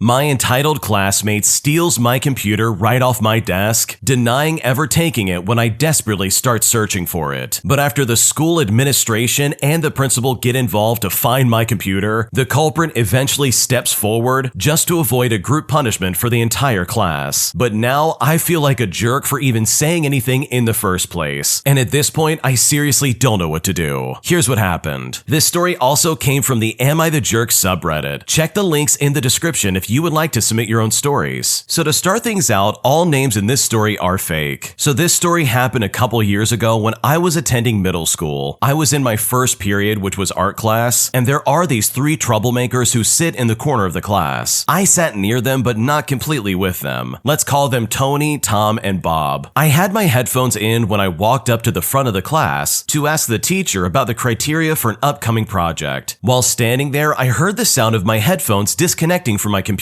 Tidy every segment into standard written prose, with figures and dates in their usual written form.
My entitled classmate steals my computer right off my desk, denying ever taking it when I desperately start searching for it. But after the school administration and the principal get involved to find my computer, the culprit eventually steps forward just to avoid a group punishment for the entire class. But now I feel like a jerk for even saying anything in the first place. And at this point, I seriously don't know what to do. Here's what happened. This story also came from the Am I the Jerk subreddit. Check the links in the description if you would like to submit your own stories. So to start things out, all names in this story are fake. So this story happened a couple years ago when I was attending middle school. I was in my first period, which was art class, and there are these three troublemakers who sit in the corner of the class. I sat near them, but not completely with them. Let's call them Tony, Tom, and Bob. I had my headphones in when I walked up to the front of the class to ask the teacher about the criteria for an upcoming project. While standing there, I heard the sound of my headphones disconnecting from my computer.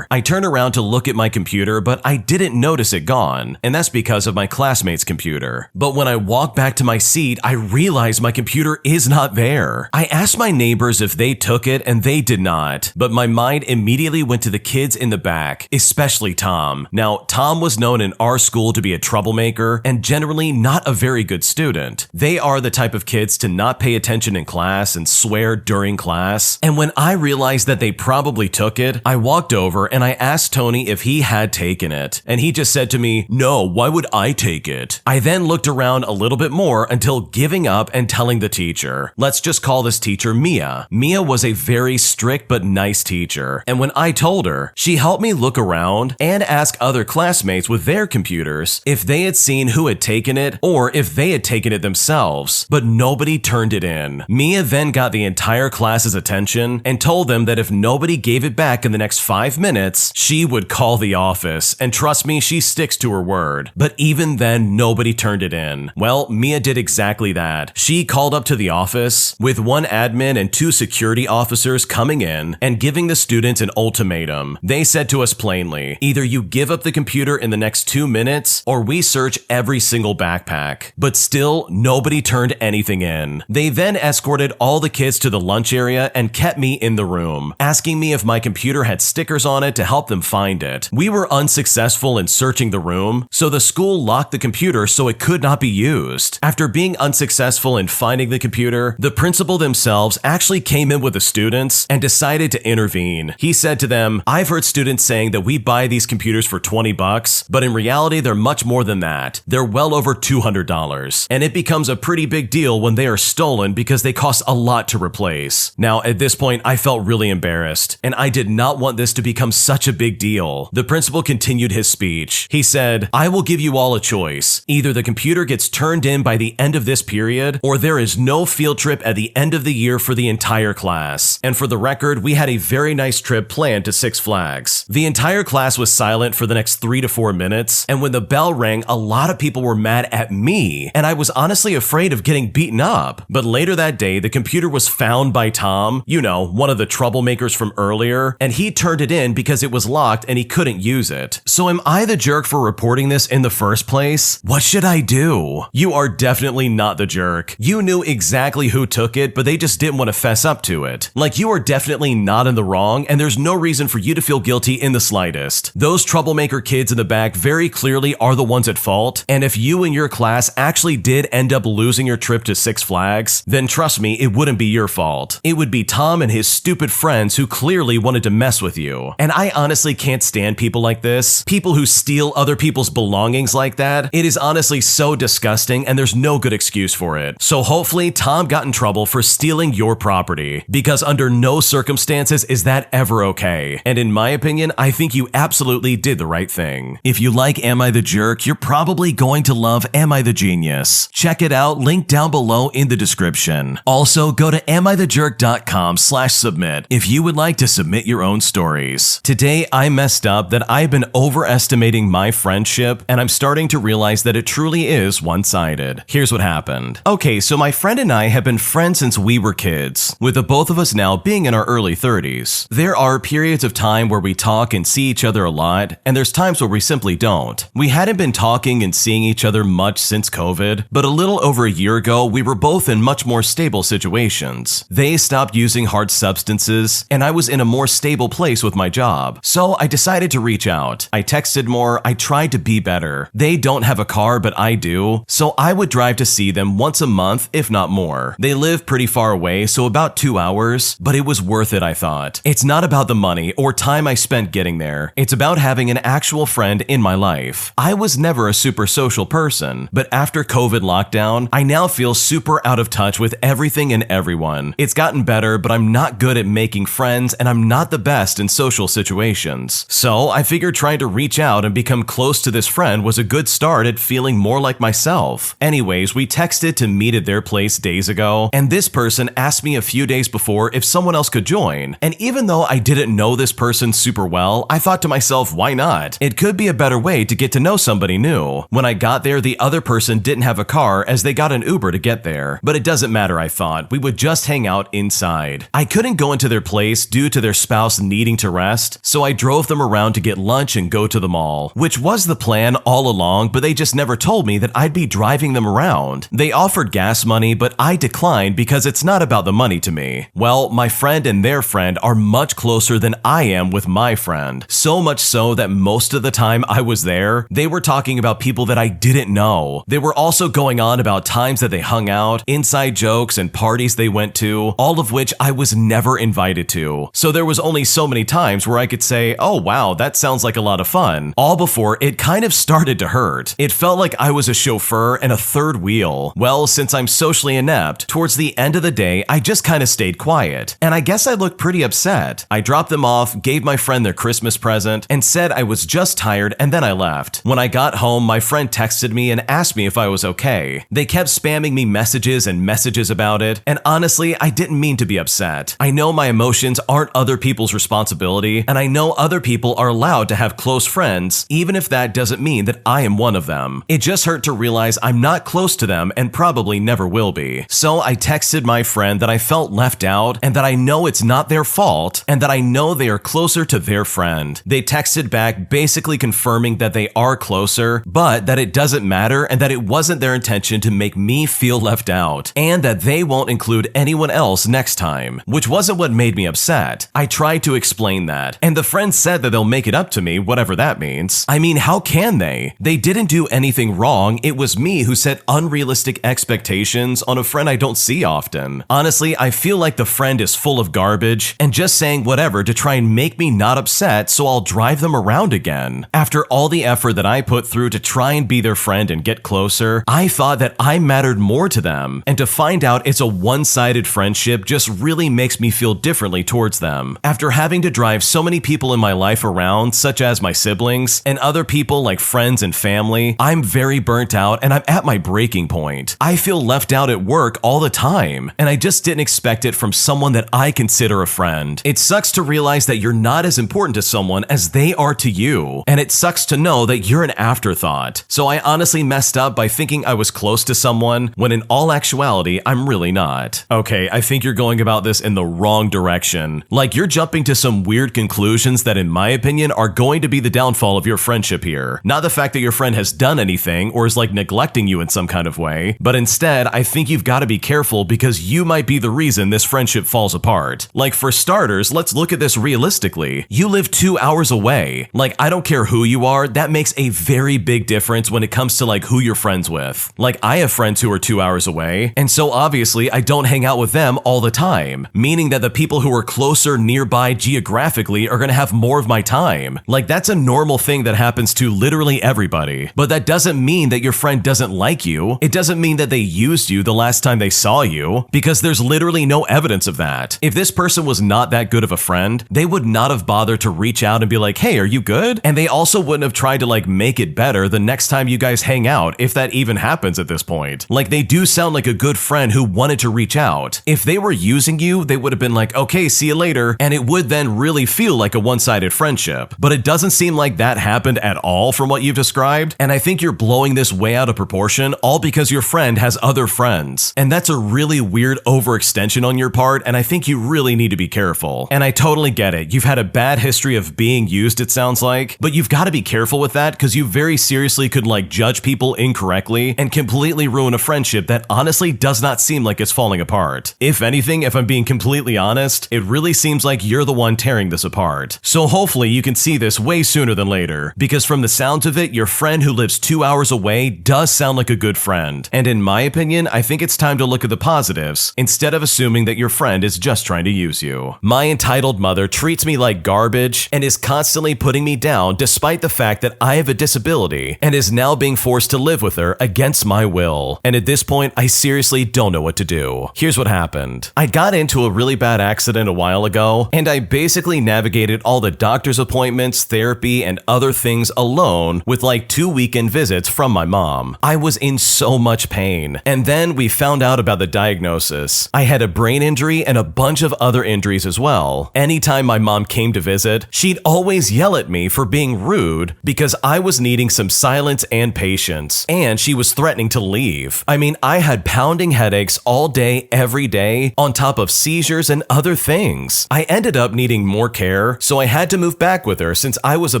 I turned around to look at my computer, but I didn't notice it gone, and that's because of my classmate's computer. But when I walked back to my seat, I realized my computer is not there. I asked my neighbors if they took it, and they did not, but my mind immediately went to the kids in the back, especially Tom. Now, Tom was known in our school to be a troublemaker and generally not a very good student. They are the type of kids to not pay attention in class and swear during class, and when I realized that they probably took it, I walked over and I asked Tony if he had taken it, and he just said to me, "No, why would I take it?" I then looked around a little bit more until giving up and telling the teacher. Let's just call this teacher Mia. Mia was a very strict but nice teacher, and when I told her, she helped me look around and ask other classmates with their computers if they had seen who had taken it or if they had taken it themselves, but nobody turned it in. Mia then got the entire class's attention and told them that if nobody gave it back in the next 5 minutes, she would call the office, and trust me, she sticks to her word. But even then, nobody turned it in. Well, Mia did exactly that. She called up to the office, with one admin and 2 security officers coming in and giving the students an ultimatum. They said to us plainly, either you give up the computer in the next 2 minutes, or we search every single backpack. But still, nobody turned anything in. They then escorted all the kids to the lunch area and kept me in the room, asking me if my computer had stickers on it to help them find it. We were unsuccessful in searching the room, so the school locked the computer so it could not be used. After being unsuccessful in finding the computer, the principal themselves actually came in with the students and decided to intervene. He said to them, "I've heard students saying that we buy these computers for $20, but in reality they're much more than that. They're well over $200, and it becomes a pretty big deal when they are stolen because they cost a lot to replace." Now, at this point, I felt really embarrassed, and I did not want this to become such a big deal. The principal continued his speech. He said, "I will give you all a choice. Either the computer gets turned in by the end of this period, or there is no field trip at the end of the year for the entire class." And for the record, we had a very nice trip planned to Six Flags. The entire class was silent for the next 3 to 4 minutes, and when the bell rang, a lot of people were mad at me, and I was honestly afraid of getting beaten up. But later that day, the computer was found by Tom, you know, one of the troublemakers from earlier, and he turned it in because it was locked and he couldn't use it. So am I the jerk for reporting this in the first place? What should I do? You are definitely not the jerk. You knew exactly who took it, but they just didn't want to fess up to it. Like, you are definitely not in the wrong, and there's no reason for you to feel guilty in the slightest. Those troublemaker kids in the back very clearly are the ones at fault, and if you and your class actually did end up losing your trip to Six Flags, then trust me, it wouldn't be your fault. It would be Tom and his stupid friends who clearly wanted to mess with you. And I honestly can't stand people like this. People who steal other people's belongings like that. It is honestly so disgusting, and there's no good excuse for it. So hopefully Tom got in trouble for stealing your property, because under no circumstances is that ever okay. And in my opinion, I think you absolutely did the right thing. If you like Am I the Jerk, you're probably going to love Am I the Genius. Check it out, link down below in the description. Also, go to amithejerk.com/submit if you would like to submit your own stories. Today, I messed up that I've been overestimating my friendship, and I'm starting to realize that it truly is one-sided. Here's what happened. Okay, so my friend and I have been friends since we were kids, with the both of us now being in our early 30s. There are periods of time where we talk and see each other a lot, and there's times where we simply don't. We hadn't been talking and seeing each other much since COVID, but a little over a year ago, we were both in much more stable situations. They stopped using hard substances, and I was in a more stable place with my job. So I decided to reach out. I texted more, I tried to be better. They don't have a car, but I do, so I would drive to see them once a month, if not more. They live pretty far away, so about 2 hours, but it was worth it, I thought. It's not about the money or time I spent getting there. It's about having an actual friend in my life. I was never a super social person, but after COVID lockdown, I now feel super out of touch with everything and everyone. It's gotten better, but I'm not good at making friends and I'm not the best in social situations. So I figured trying to reach out and become close to this friend was a good start at feeling more like myself. Anyways, we texted to meet at their place days ago, and this person asked me a few days before if someone else could join. And even though I didn't know this person super well, I thought to myself, why not? It could be a better way to get to know somebody new. When I got there, the other person didn't have a car as they got an Uber to get there. But it doesn't matter, I thought. We would just hang out inside. I couldn't go into their place due to their spouse needing to rest, so I drove them around to get lunch and go to the mall, which was the plan all along, but they just never told me that I'd be driving them around. They offered gas money, but I declined because it's not about the money to me. Well, my friend and their friend are much closer than I am with my friend. So much so that most of the time I was there, they were talking about people that I didn't know. They were also going on about times that they hung out, inside jokes, and parties they went to, all of which I was never invited to. So there was only so many times where I could say, oh wow, that sounds like a lot of fun, all before it kind of started to hurt. It felt like I was a chauffeur and a third wheel. Well, since I'm socially inept, towards the end of the day, I just kind of stayed quiet. And I guess I looked pretty upset. I dropped them off, gave my friend their Christmas present, and said I was just tired, and then I left. When I got home, my friend texted me and asked me if I was okay. They kept spamming me messages and messages about it, and honestly, I didn't mean to be upset. I know my emotions aren't other people's responsibility, and I know other people are allowed to have close friends, even if that doesn't mean that I am one of them. It just hurt to realize I'm not close to them and probably never will be. So I texted my friend that I felt left out and that I know it's not their fault and that I know they are closer to their friend. They texted back basically confirming that they are closer, but that it doesn't matter and that it wasn't their intention to make me feel left out and that they won't include anyone else next time, which wasn't what made me upset. I tried to explain that, and the friend said that they'll make it up to me, whatever that means. I mean, how can they? They didn't do anything wrong. It was me who set unrealistic expectations on a friend I don't see often. Honestly, I feel like the friend is full of garbage and just saying whatever to try and make me not upset so I'll drive them around again. After all the effort that I put through to try and be their friend and get closer, I thought that I mattered more to them, and to find out it's a one-sided friendship just really makes me feel differently towards them. After having to drive so many people in my life around, such as my siblings and other people like friends and family, I'm very burnt out and I'm at my breaking point. I feel left out at work all the time, and I just didn't expect it from someone that I consider a friend. It sucks to realize that you're not as important to someone as they are to you, and it sucks to know that you're an afterthought. So I honestly messed up by thinking I was close to someone when in all actuality, I'm really not. Okay, I think you're going about this in the wrong direction. Like, you're jumping to some weird conclusions that in my opinion are going to be the downfall of your friendship here. Not the fact that your friend has done anything or is like neglecting you in some kind of way, but instead, I think you've got to be careful because you might be the reason this friendship falls apart. Like, for starters, let's look at this realistically. You live 2 hours away. Like, I don't care who you are, that makes a very big difference when it comes to like who you're friends with. Like, I have friends who are 2 hours away, and so obviously I don't hang out with them all the time, meaning that the people who are closer nearby geographically are gonna have more of my time. Like, that's a normal thing that happens to literally everybody. But that doesn't mean that your friend doesn't like you. It doesn't mean that they used you the last time they saw you, because there's literally no evidence of that. If this person was not that good of a friend, they would not have bothered to reach out and be like, hey, are you good? And they also wouldn't have tried to like make it better the next time you guys hang out, if that even happens at this point. Like, they do sound like a good friend who wanted to reach out. If they were using you, they would have been like, okay, see you later, and it would then really feel like a one-sided friendship. But it doesn't seem like that happened at all from what you've described, and I think you're blowing this way out of proportion all because your friend has other friends. And that's a really weird overextension on your part, and I think you really need to be careful. And I totally get it. You've had a bad history of being used, it sounds like, but you've got to be careful with that because you very seriously could like judge people incorrectly and completely ruin a friendship that honestly does not seem like it's falling apart. If anything, if I'm being completely honest, it really seems like you're the one tearing tearing this apart. So hopefully you can see this way sooner than later, because from the sounds of it, your friend who lives 2 hours away does sound like a good friend. And in my opinion, I think it's time to look at the positives, instead of assuming that your friend is just trying to use you. My entitled mother treats me like garbage and is constantly putting me down despite the fact that I have a disability, and is now being forced to live with her against my will. And at this point, I seriously don't know what to do. Here's what happened. I got into a really bad accident a while ago, and I basically navigated all the doctor's appointments, therapy, and other things alone with like 2 weekend visits from my mom. I was in so much pain. And then we found out about the diagnosis. I had a brain injury and a bunch of other injuries as well. Anytime my mom came to visit, she'd always yell at me for being rude because I was needing some silence and patience, and she was threatening to leave. I mean, I had pounding headaches all day, every day, on top of seizures and other things. I ended up needing more care, so I had to move back with her since I was a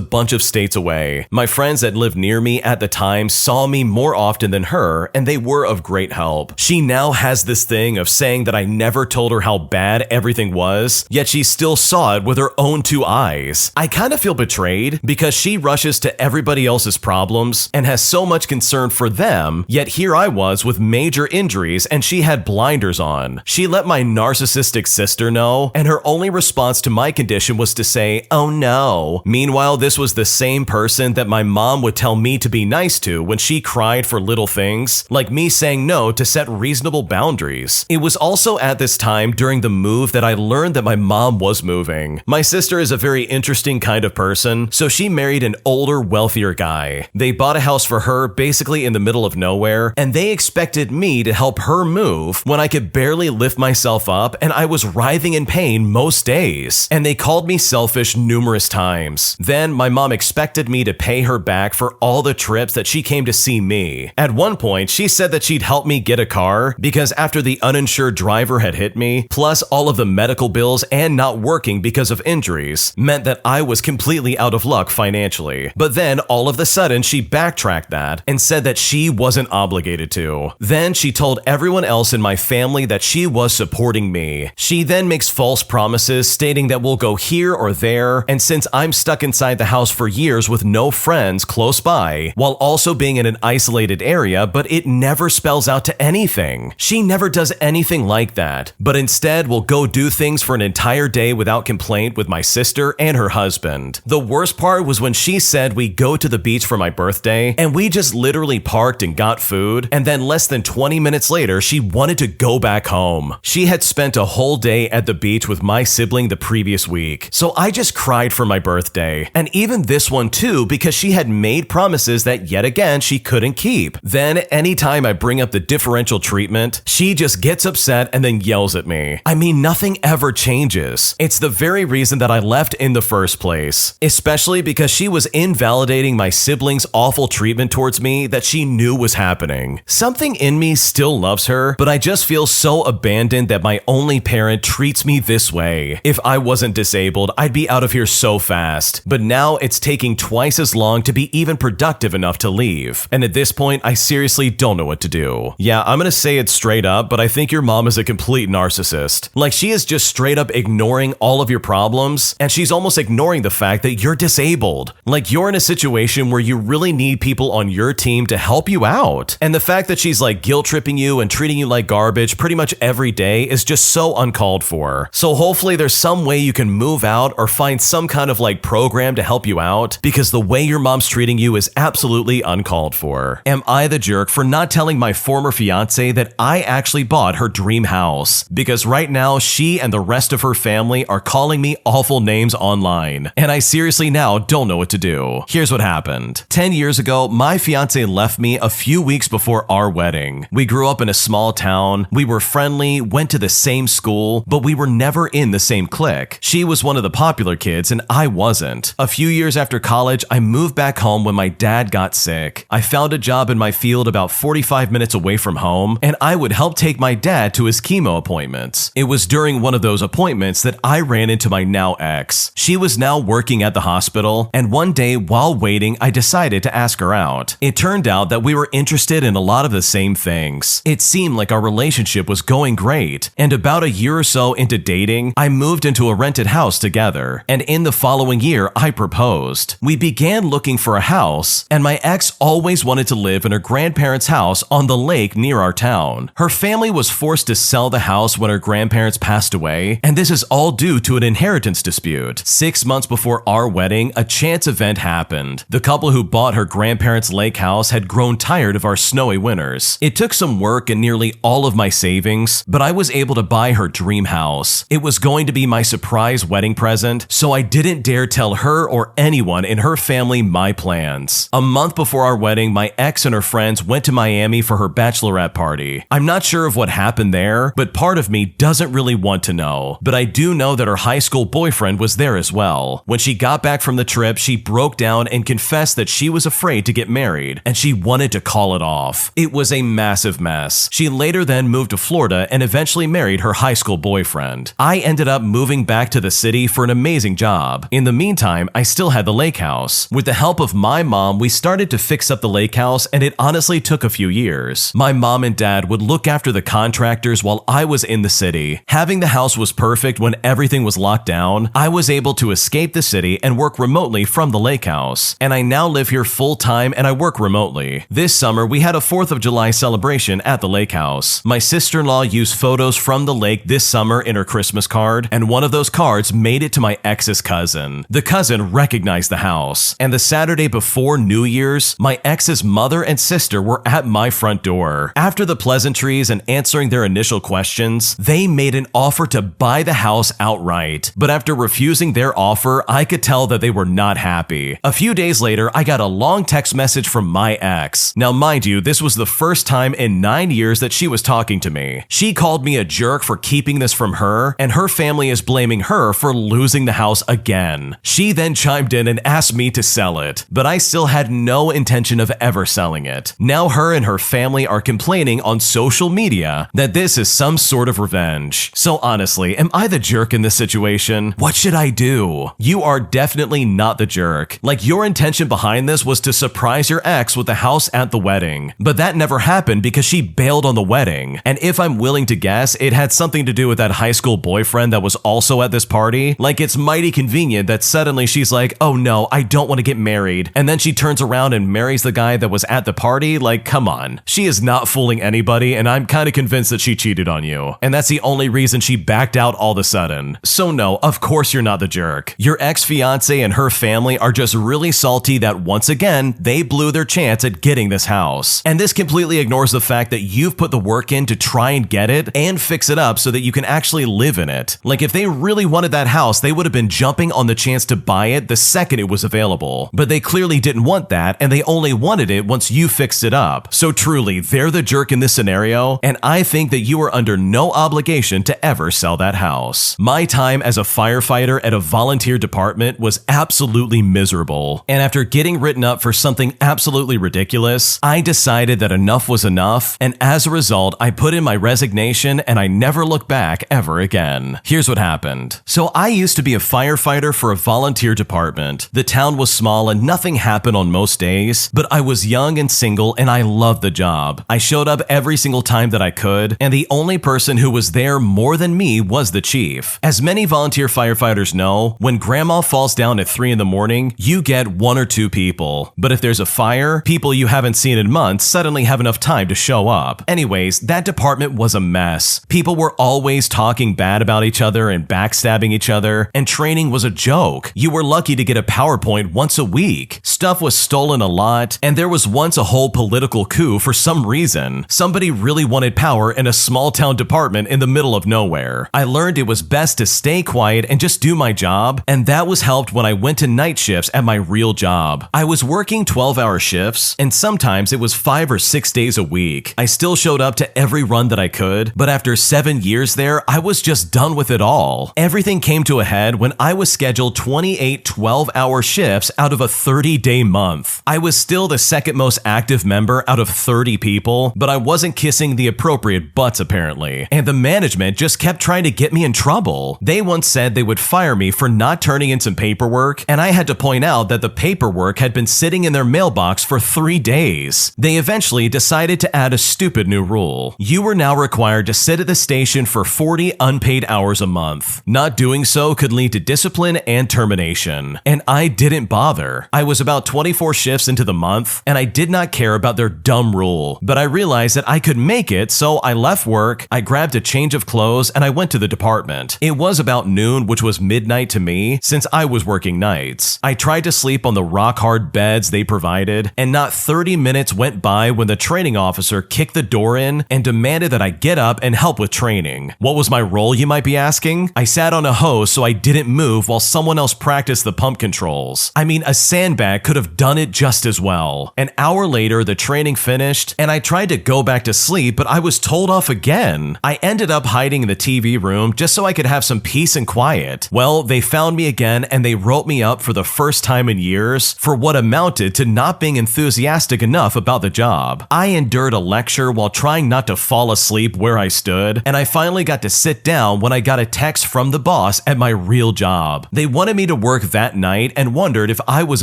bunch of states away. My friends that lived near me at the time saw me more often than her, and they were of great help. She now has this thing of saying that I never told her how bad everything was, yet she still saw it with her own 2 eyes. I kind of feel betrayed because she rushes to everybody else's problems and has so much concern for them, yet here I was with major injuries and she had blinders on. She let my narcissistic sister know, and her only response to my condition was to say, "Oh no." Meanwhile, this was the same person that my mom would tell me to be nice to when she cried for little things, like me saying no to set reasonable boundaries. It was also at this time during the move that I learned that my mom was moving. My sister is a very interesting kind of person, so she married an older, wealthier guy. They bought a house for her basically in the middle of nowhere, and they expected me to help her move when I could barely lift myself up and I was writhing in pain most days. And they called me selfish numerous times. Then my mom expected me to pay her back for all the trips that she came to see me. At one point, she said that she'd help me get a car because after the uninsured driver had hit me, plus all of the medical bills and not working because of injuries, meant that I was completely out of luck financially. But then all of a sudden, she backtracked that and said that she wasn't obligated to. Then she told everyone else in my family that she was supporting me. She then makes false promises stating that we'll go here or there, and since I'm stuck inside the house for years with no friends close by, while also being in an isolated area, but it never spells out to anything. She never does anything like that, but instead will go do things for an entire day without complaint with my sister and her husband. The worst part was when she said we go to the beach for my birthday, and we just literally parked and got food, and then less than 20 minutes later, she wanted to go back home. She had spent a whole day at the beach with my sibling the previous week, so I just cried for my birthday. And even this one too, because she had made promises that yet again she couldn't keep. Then anytime I bring up the differential treatment, she just gets upset and then yells at me. I mean, nothing ever changes. It's the very reason that I left in the first place, especially because she was invalidating my sibling's awful treatment towards me that she knew was happening. Something in me still loves her, but I just feel so abandoned that my only parent treats me this way. If I wasn't disabled, I'd be out of here so fast, but now it's taking twice as long to be even productive enough to leave. And at this point, I seriously don't know what to do. Yeah, I'm gonna say it straight up, but I think your mom is a complete narcissist. Like, she is just straight up ignoring all of your problems, and she's almost ignoring the fact that you're disabled. Like, you're in a situation where you really need people on your team to help you out. And the fact that she's like guilt tripping you and treating you like garbage pretty much every day is just so uncalled for. So hopefully there's some way you can move out or find some kind of like program to help you out, because the way your mom's treating you is absolutely uncalled for. Am I the jerk for not telling my former fiancé that I actually bought her dream house? Because right now she and the rest of her family are calling me awful names online, and I seriously now don't know what to do. Here's what happened. 10 years ago, my fiancé left me a few weeks before our wedding. We grew up in a small town, we were friendly, went to the same school, but we were never in the same clique. She was one of the popular kids and I wasn't. A few years after college, I moved back home when my dad got sick. I found a job in my field about 45 minutes away from home, and I would help take my dad to his chemo appointments. It was during one of those appointments that I ran into my now ex. She was now working at the hospital, and one day while waiting, I decided to ask her out. It turned out that we were interested in a lot of the same things. It seemed like our relationship was going great, and about a year or so into dating, I moved into a rented rented house together, and in the following year, I proposed. We began looking for a house, and my ex always wanted to live in her grandparents' house on the lake near our town. Her family was forced to sell the house when her grandparents passed away, and this is all due to an inheritance dispute. 6 months before our wedding, a chance event happened. The couple who bought her grandparents' lake house had grown tired of our snowy winters. It took some work and nearly all of my savings, but I was able to buy her dream house. It was going to be my surprise wedding present, so I didn't dare tell her or anyone in her family my plans. A month before our wedding, my ex and her friends went to Miami for her bachelorette party. I'm not sure of what happened there, but part of me doesn't really want to know. But I do know that her high school boyfriend was there as well. When she got back from the trip, she broke down and confessed that she was afraid to get married, and she wanted to call it off. It was a massive mess. She later then moved to Florida and eventually married her high school boyfriend. I ended up moving back to the city for an amazing job. In the meantime, I still had the lake house. With the help of my mom, we started to fix up the lake house, and it honestly took a few years. My mom and dad would look after the contractors while I was in the city. Having the house was perfect when everything was locked down. I was able to escape the city and work remotely from the lake house, and I now live here full time and I work remotely. This summer, we had a 4th of July celebration at the lake house. My sister-in-law used photos from the lake this summer in her Christmas card, and one of those cards made it to my ex's cousin. The cousin recognized the house, and the Saturday before New Year's, my ex's mother and sister were at my front door. After the pleasantries and answering their initial questions, they made an offer to buy the house outright. But after refusing their offer, I could tell that they were not happy. A few days later, I got a long text message from my ex. Now, mind you, this was the first time in 9 years that she was talking to me. She called me a jerk for keeping this from her, and her family is blaming her for losing the house again. She then chimed in and asked me to sell it, but I still had no intention of ever selling it. Now her and her family are complaining on social media that this is some sort of revenge. So honestly, am I the jerk in this situation? What should I do? You are definitely not the jerk. Like, your intention behind this was to surprise your ex with the house at the wedding, but that never happened because she bailed on the wedding. And if I'm willing to guess, it had something to do with that high school boyfriend that was also at this party. Like, it's mighty convenient that suddenly she's like, oh no, I don't want to get married, and then she turns around and marries the guy that was at the party. Like, come on. She is not fooling anybody, and I'm kind of convinced that she cheated on you. And that's the only reason she backed out all of a sudden. So no, of course you're not the jerk. Your ex-fiancé and her family are just really salty that once again, they blew their chance at getting this house. And this completely ignores the fact that you've put the work in to try and get it and fix it up so that you can actually live in it. Like, if they really wanted that house, they would have been jumping on the chance to buy it the second it was available. But they clearly didn't want that, and they only wanted it once you fixed it up. So truly, they're the jerk in this scenario, and I think that you are under no obligation to ever sell that house. My time as a firefighter at a volunteer department was absolutely miserable, and after getting written up for something absolutely ridiculous, I decided that enough was enough, and as a result, I put in my resignation and I never looked back ever again. Here's what happened. So I used to be a firefighter for a volunteer department. The town was small and nothing happened on most days, but I was young and single and I loved the job. I showed up every single time that I could, and the only person who was there more than me was the chief. As many volunteer firefighters know, when grandma falls down at 3 in the morning, you get 1 or 2 people. But if there's a fire, people you haven't seen in months suddenly have enough time to show up. Anyways, that department was a mess. People were always talking bad about each other and backstabbing each other, and training was a joke. You were lucky to get a PowerPoint once a week. Stuff was stolen a lot, and there was once a whole political coup for some reason. Somebody really wanted power in a small town department in the middle of nowhere. I learned it was best to stay quiet and just do my job, and that was helped when I went to night shifts at my real job. I was working 12-hour shifts, and sometimes it was 5 or 6 days a week. I still showed up to every run that I could, but after 7 years there, I was just done with it all. Everything came to a head when I was scheduled 28 12-hour shifts out of a 30-day month. I was still the second most active member out of 30 people, but I wasn't kissing the appropriate butts apparently, and the management just kept trying to get me in trouble. They once said they would fire me for not turning in some paperwork, and I had to point out that the paperwork had been sitting in their mailbox for 3 days. They eventually decided to add a stupid new rule. You were now required to sit at the station for 40 unpaid hours a month. Not not doing so could lead to discipline and termination. And I didn't bother. I was about 24 shifts into the month, and I did not care about their dumb rule. But I realized that I could make it, so I left work, I grabbed a change of clothes, and I went to the department. It was about noon, which was midnight to me, since I was working nights. I tried to sleep on the rock-hard beds they provided, and not 30 minutes went by when the training officer kicked the door in and demanded that I get up and help with training. What was my role, you might be asking? I sat on a hose so I didn't move while someone else practiced the pump controls. I mean, a sandbag could have done it just as well. An hour later, the training finished, and I tried to go back to sleep, but I was told off again. I ended up hiding in the TV room just so I could have some peace and quiet. Well, they found me again, and they wrote me up for the first time in years for what amounted to not being enthusiastic enough about the job. I endured a lecture while trying not to fall asleep where I stood, and I finally got to sit down when I got a text from the boss at my real job. They wanted me to work that night and wondered if I was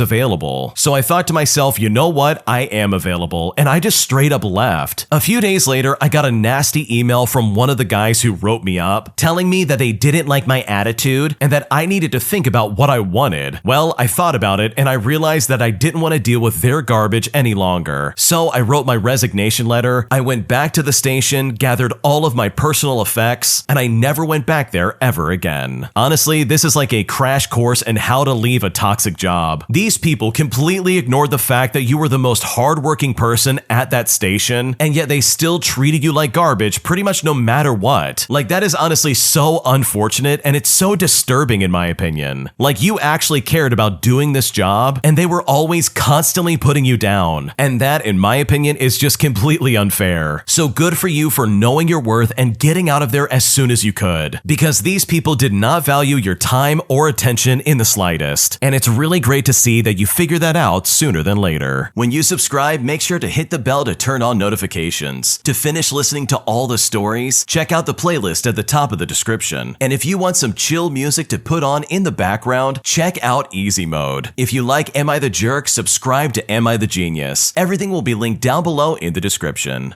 available. So I thought to myself, you know what? I am available, and I just straight up left. A few days later, I got a nasty email from one of the guys who wrote me up, telling me that they didn't like my attitude and that I needed to think about what I wanted. Well, I thought about it, and I realized that I didn't want to deal with their garbage any longer. So I wrote my resignation letter, I went back to the station, gathered all of my personal effects, and I never went back there ever again. Honestly, this is like a crash course in how to leave a toxic job. These people completely ignored the fact that you were the most hardworking person at that station, and yet they still treated you like garbage pretty much no matter what. Like, that is honestly so unfortunate, and it's so disturbing in my opinion. Like, you actually cared about doing this job, and they were always constantly putting you down. And that, in my opinion, is just completely unfair. So good for you for knowing your worth and getting out of there as soon as you could. Because these people did not value your time or attention in the slightest. And it's really great to see that you figure that out sooner than later. When you subscribe, make sure to hit the bell to turn on notifications. To finish listening to all the stories, check out the playlist at the top of the description. And if you want some chill music to put on in the background, check out Easy Mode. If you like Am I the Jerk, subscribe to Am I the Genius. Everything will be linked down below in the description.